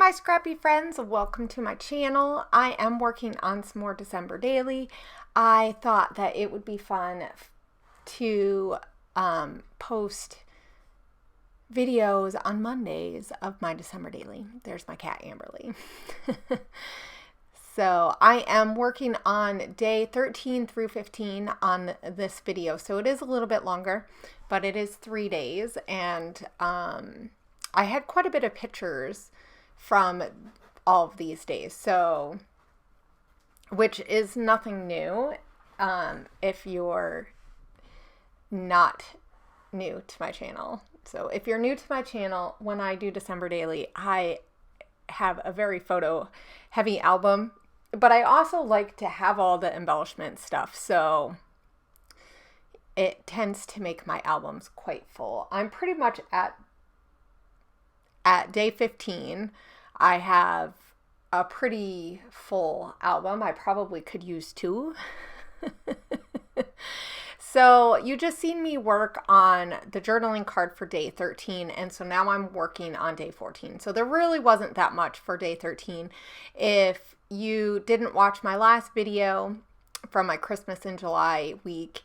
Hi scrappy friends, welcome to my channel. I am working on some more December daily. I thought that it would be fun to post videos on Mondays of my December daily. There's my cat Amberly. So I am working on day 13 through 15 on this video. So it is a little bit longer, but it is 3 days. And I had quite a bit of pictures from all of these days. So, which is nothing new if you're not new to my channel. So if you're new to my channel, when I do December daily, I have a very photo heavy album, but I also like to have all the embellishment stuff. So it tends to make my albums quite full. I'm pretty much at day 15. I have a pretty full album. I probably could use 2. So you just seen me work on the journaling card for day 13, and so now I'm working on day 14. So there really wasn't that much for day 13. If you didn't watch my last video from my Christmas in July week,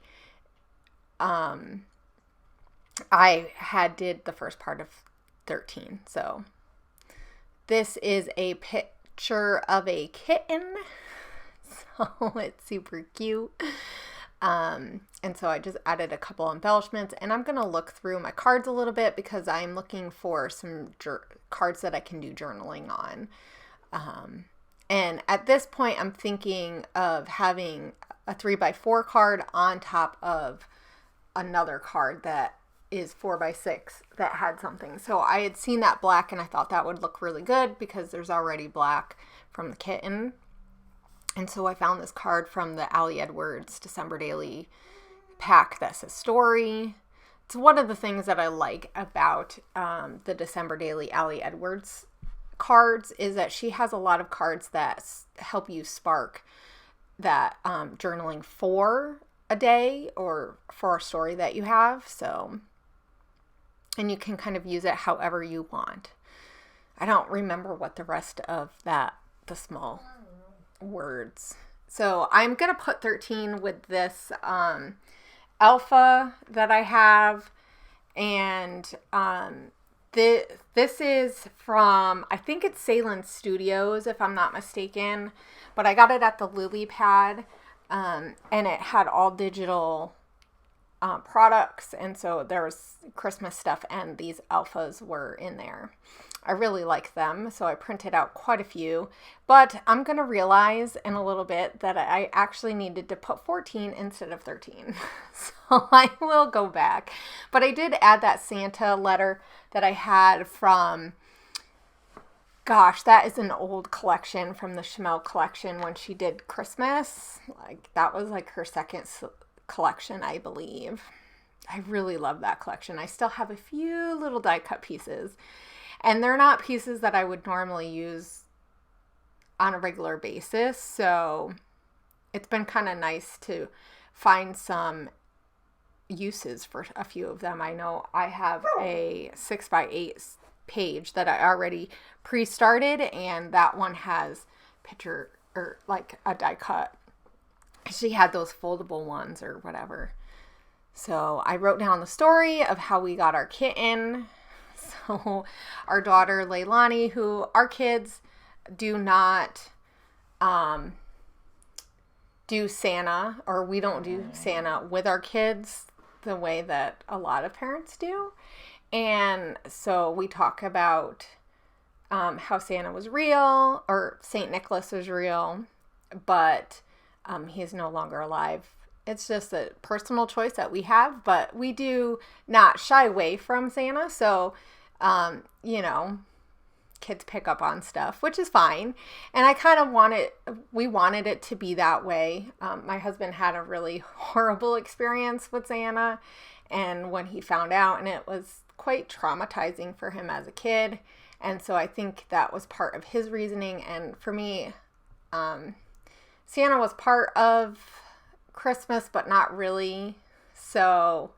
I did the first part of 13. So this is a picture of a kitten. So it's super cute. And so I just added a couple embellishments, and I'm going to look through my cards a little bit because I'm looking for some cards that I can do journaling on. And at this point, I'm thinking of having a 3x4 card on top of another card that is 4x6 that had something. So I had seen that black and I thought that would look really good because there's already black from the kitten. And so I found this card from the Ali Edwards December Daily pack that says story. It's one of the things that I like about the December Daily Ali Edwards cards is that she has a lot of cards that help you spark that journaling for a day or for a story that you have. So, and you can kind of use it however you want. I don't remember what the rest of the small words. So I'm going to put 13 with this alpha that I have. And this is from, I think it's Salem Studios, if I'm not mistaken. But I got it at the Lily Pad. And it had all digital products, and so there was Christmas stuff, and these alphas were in there. I really like them, so I printed out quite a few, but I'm going to realize in a little bit that I actually needed to put 14 instead of 13, so I will go back. But I did add that Santa letter that I had from, gosh, that is an old collection from the Chamel collection when she did Christmas. Like, that was like her second collection, I believe. I really love that collection. I still have a few little die cut pieces, and they're not pieces that I would normally use on a regular basis, so it's been kind of nice to find some uses for a few of them. I know I have a 6x8 page that I already pre-started, and that one has picture or like a die cut. She had those foldable ones or whatever. So I wrote down the story of how we got our kitten. So our daughter Leilani, who our kids do not do Santa, or we don't do Santa with our kids the way that a lot of parents do. And so we talk about how Santa was real, or St. Nicholas was real, but he is no longer alive. It's just a personal choice that we have, but we do not shy away from Santa. So, you know, kids pick up on stuff, which is fine. And I kind of we wanted it to be that way. My husband had a really horrible experience with Santa, and when he found out, and it was quite traumatizing for him as a kid. And so I think that was part of his reasoning. And for me, Santa was part of Christmas, but not really. So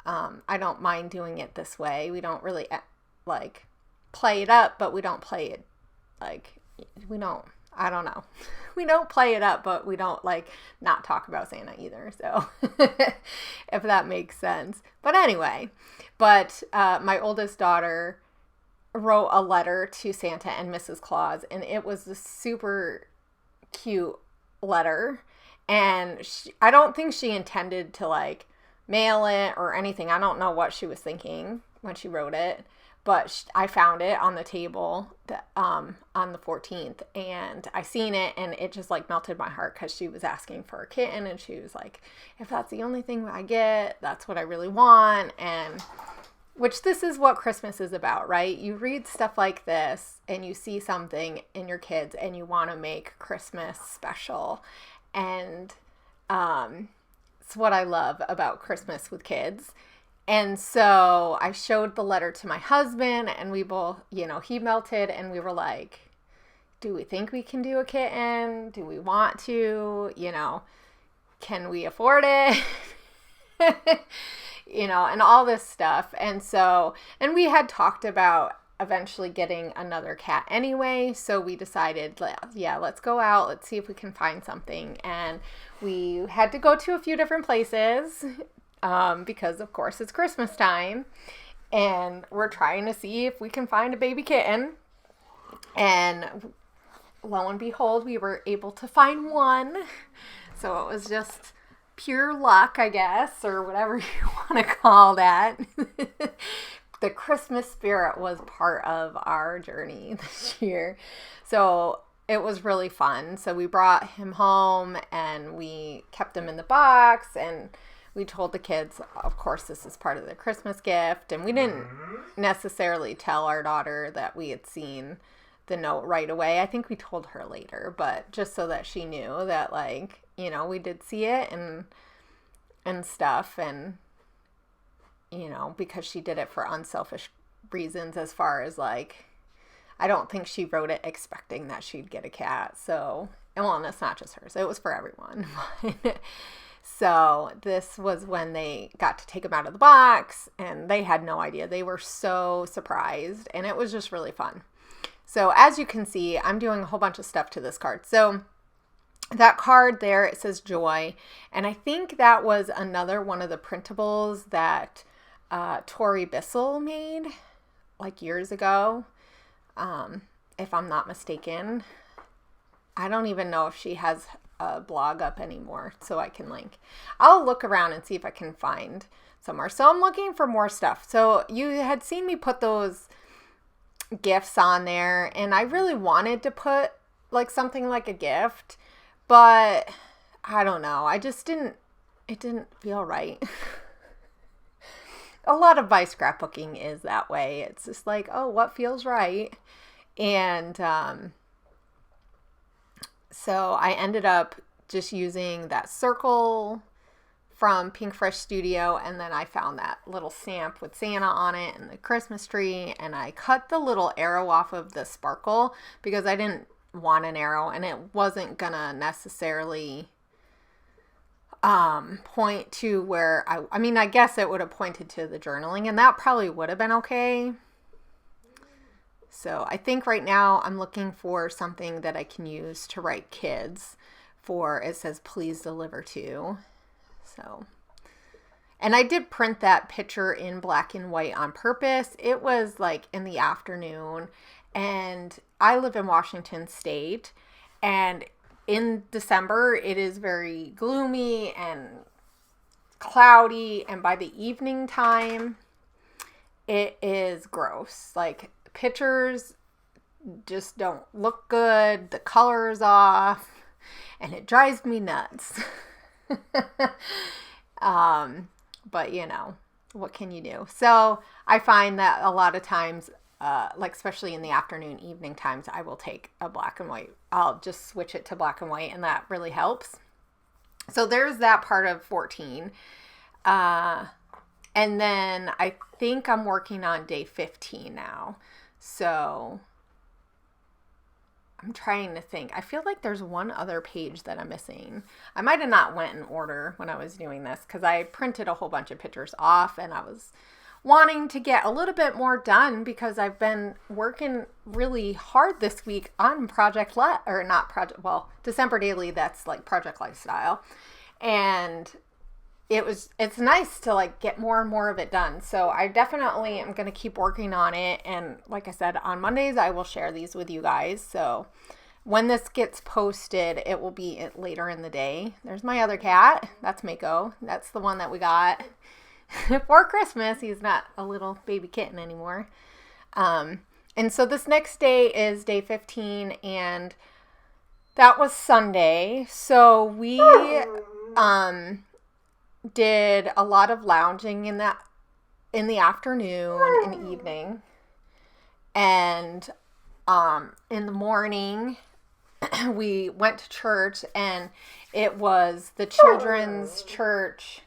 I don't mind doing it this way. We don't really like play it up, but we don't play it like, we don't, I don't know. We don't play it up, but we don't like not talk about Santa either. So if that makes sense. But anyway, my oldest daughter wrote a letter to Santa and Mrs. Claus, and it was a super cute letter. And I don't think she intended to like mail it or anything. I don't know what she was thinking when she wrote it. But I found it on the table on the 14th, and I seen it, and it just like melted my heart because she was asking for a kitten, and she was like, if that's the only thing I get, that's what I really want. And which this is what Christmas is about, right? You read stuff like this and you see something in your kids and you want to make Christmas special. And it's what I love about Christmas with kids. And so I showed the letter to my husband, and we both, he melted, and we were like, do we think we can do a kitten? Do we want to? Can we afford it? And all this stuff. And we had talked about eventually getting another cat anyway. So we decided, let's go out. Let's see if we can find something. And we had to go to a few different places. Because of course it's Christmas time, and we're trying to see if we can find a baby kitten. And lo and behold, we were able to find one. So it was just pure luck, I guess, or whatever you want to call that. The Christmas spirit was part of our journey this year. So it was really fun. So we brought him home, and we kept him in the box, and we told the kids, of course, this is part of the Christmas gift. And we didn't necessarily tell our daughter that we had seen the note right away. I think we told her later, but just so that she knew that, like, we did see it and stuff. And, because she did it for unselfish reasons, as far as like, I don't think she wrote it expecting that she'd get a cat. So, and it's not just hers. It was for everyone. So this was when they got to take him out of the box, and they had no idea. They were so surprised, and it was just really fun. So as you can see, I'm doing a whole bunch of stuff to this card. So that card there, it says joy. And I think that was another one of the printables that Tori Bissell made like years ago, if I'm not mistaken. I don't even know if she has a blog up anymore, so I can link. I'll look around and see if I can find somewhere. So I'm looking for more stuff. So you had seen me put those gifts on there, and I really wanted to put like something like a gift, but I don't know. It didn't feel right. A lot of my scrapbooking is that way. It's just like, oh, what feels right? And so I ended up just using that circle from Pink Fresh Studio, and then I found that little stamp with Santa on it and the Christmas tree, and I cut the little arrow off of the sparkle because I didn't want an arrow, and it wasn't gonna necessarily point to where I guess it would have pointed to the journaling, and that probably would have been okay. So I think right now I'm looking for something that I can use to write kids for. It says, please deliver to. So, and I did print that picture in black and white on purpose. It was like in the afternoon, and I live in Washington State, and in December it is very gloomy and cloudy, and by the evening time it is gross. Like, pictures just don't look good. The color is off, and it drives me nuts. But what can you do? So I find that a lot of times, like especially in the afternoon, evening times, I will take a black and white. I'll just switch it to black and white, and that really helps. So there's that part of 14. And then I think I'm working on day 15 now. So I'm trying to think. I feel like there's one other page that I'm missing. I might have not went in order when I was doing this because I printed a whole bunch of pictures off, and I was wanting to get a little bit more done because I've been working really hard this week on December Daily, that's like Project Lifestyle. And it's nice to like get more and more of it done. So I definitely am going to keep working on it. And like I said, on Mondays, I will share these with you guys. So when this gets posted, it will be later in the day. There's my other cat. That's Mako. That's the one that we got for Christmas. He's not a little baby kitten anymore. And so this next day is day 15, and that was Sunday. So we did a lot of lounging in the afternoon and evening. And in the morning, we went to church, and it was the children's church,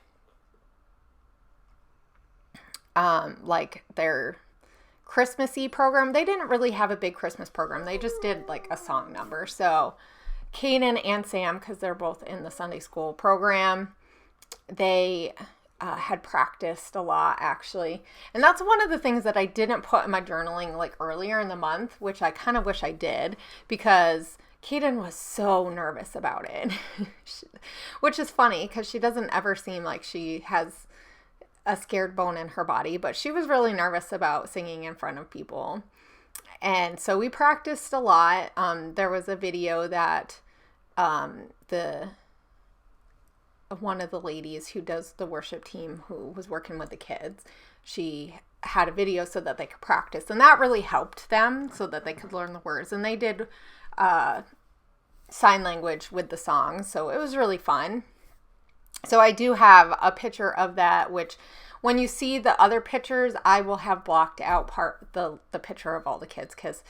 like their Christmassy program. They didn't really have a big Christmas program. They just did like a song number. So Kaden and Sam, because they're both in the Sunday school program, they had practiced a lot, actually. And that's one of the things that I didn't put in my journaling like earlier in the month, which I kind of wish I did, because Kaden was so nervous about it, which is funny because she doesn't ever seem like she has a scared bone in her body, but she was really nervous about singing in front of people. And so we practiced a lot. There was a video that one of the ladies who does the worship team, who was working with the kids, she had a video so that they could practice, and that really helped them so that they could learn the words. And they did sign language with the song, so it was really fun. So I do have a picture of that, which when you see the other pictures, I will have blocked out the picture of all the kids, because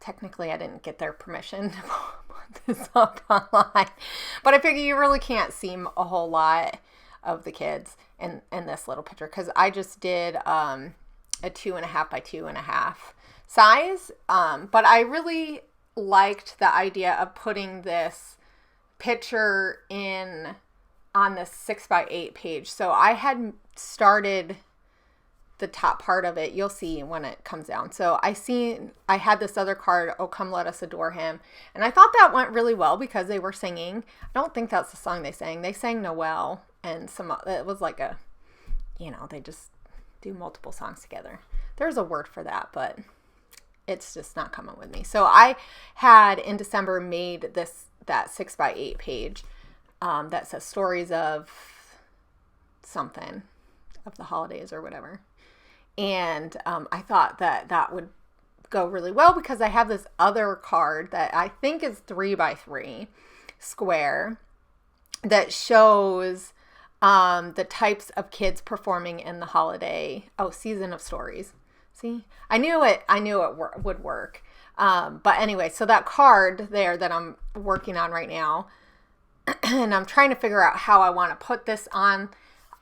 technically I didn't get their permission to put this up online. But I figure you really can't see a whole lot of the kids in this little picture, because I just did a 2.5 by 2.5 size. But I really liked the idea of putting this picture on the 6 by 8 page. So I had started the top part of it. You'll see when it comes down. So I had this other card, "Oh Come Let Us Adore Him." And I thought that went really well because they were singing. I don't think that's the song they sang. They sang Noel, and it was like they just do multiple songs together. There's a word for that, but it's just not coming with me. So I had in December made that 6 by 8 page that says stories of something, of the holidays or whatever. And I thought that would go really well because I have this other card that I think is 3 by 3 square that shows the types of kids performing in the holiday season of stories. See, I knew it would work. But anyway, so that card there that I'm working on right now, and I'm trying to figure out how I want to put this on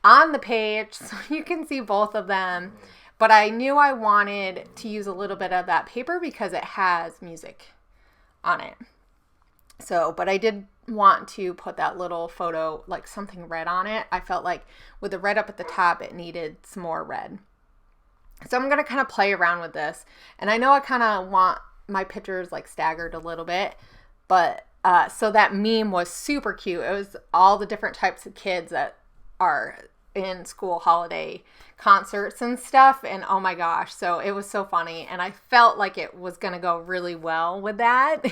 the page so you can see both of them. But I knew I wanted to use a little bit of that paper because it has music on it. So, but I did want to put that little photo, like something red on it. I felt like with the red up at the top, it needed some more red. So I'm going to kind of play around with this. And I know I kind of want my pictures like staggered a little bit, but so that meme was super cute. It was all the different types of kids that are in school holiday concerts and stuff, and oh my gosh, so it was so funny, and I felt like it was gonna go really well with that.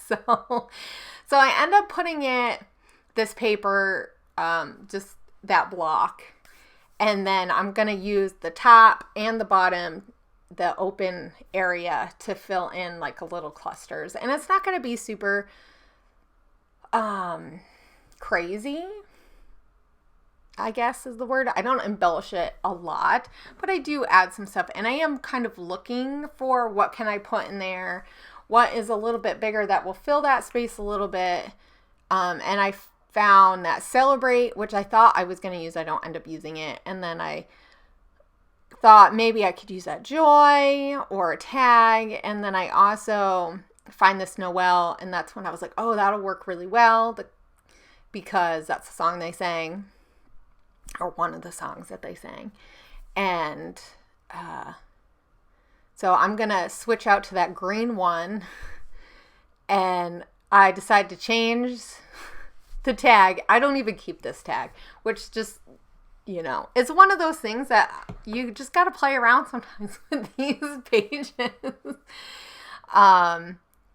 so I end up putting this paper, just that block, and then I'm gonna use the top and the bottom, the open area, to fill in like a little clusters. And it's not gonna be super crazy, I guess is the word. I don't embellish it a lot, but I do add some stuff. And I am kind of looking for what can I put in there, what is a little bit bigger that will fill that space a little bit. And I found that Celebrate, which I thought I was going to use. I don't end up using it. And then I thought maybe I could use that Joy or a tag. And then I also find this Noel, and that's when I was like, oh, that'll work really well because that's the song they sang. or one of the songs that they sang. And so I'm going to switch out to that green one, and I decide to change the tag. I don't even keep this tag, which just, it's one of those things that you just got to play around sometimes with these pages.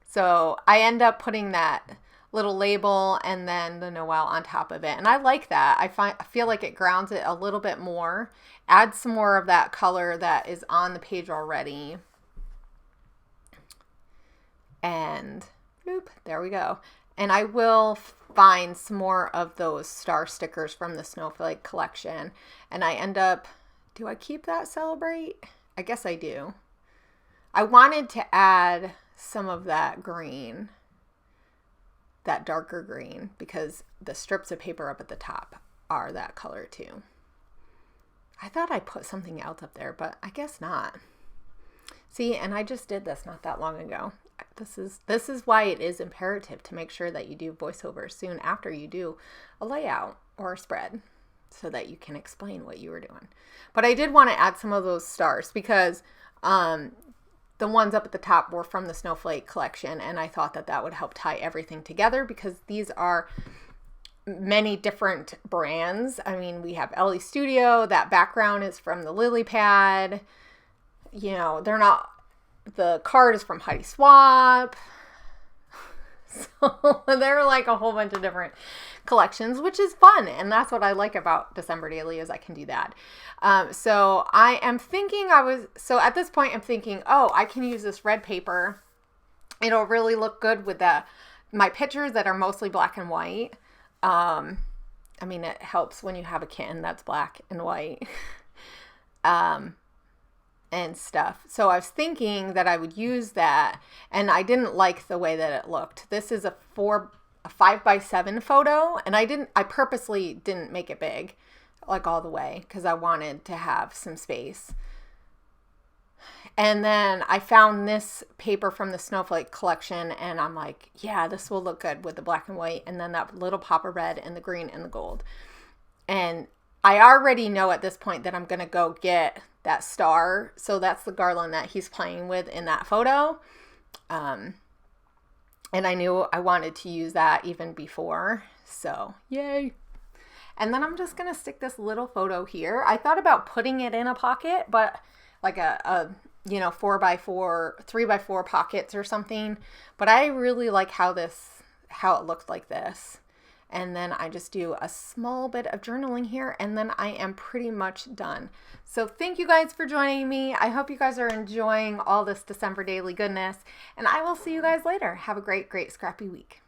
So I end up putting that little label and then the Noel on top of it. And I like that. I feel like it grounds it a little bit more. Add some more of that color that is on the page already. And boop, there we go. And I will find some more of those star stickers from the Snowflake collection. And I end up, do I keep that Celebrate? I guess I do. I wanted to add some of that green, that darker green, because the strips of paper up at the top are that color too. I thought I put something else up there, but I guess not. See, and I just did this not that long ago. This is why it is imperative to make sure that you do voiceover soon after you do a layout or a spread, so that you can explain what you were doing. But I did want to add some of those stars because the ones up at the top were from the Snowflake collection, and I thought that would help tie everything together because these are many different brands. I mean, we have Ellie Studio. That background is from the Lily Pad. They're not, the card is from Heidi Swap. So there are like a whole bunch of different collections, which is fun. And that's what I like about December Daily is I can do that. So I am thinking at this point I'm thinking, oh, I can use this red paper. It'll really look good with my pictures that are mostly black and white. I mean, it helps when you have a kitten that's black and white. And stuff. So I was thinking that I would use that, and I didn't like the way that it looked. This is a 5x7 photo, and I purposely didn't make it big, like all the way, because I wanted to have some space. And then I found this paper from the Snowflake collection, and I'm like, yeah, this will look good with the black and white, and then that little pop of red and the green and the gold. And I already know at this point that I'm going to go get that star. So that's the garland that he's playing with in that photo. And I knew I wanted to use that even before. So yay. And then I'm just going to stick this little photo here. I thought about putting it in a pocket, but like a 4x4, 3x4 pockets or something. But I really like how it looks like this. And then I just do a small bit of journaling here, and then I am pretty much done. So thank you guys for joining me. I hope you guys are enjoying all this December Daily goodness, and I will see you guys later. Have a great, great scrappy week.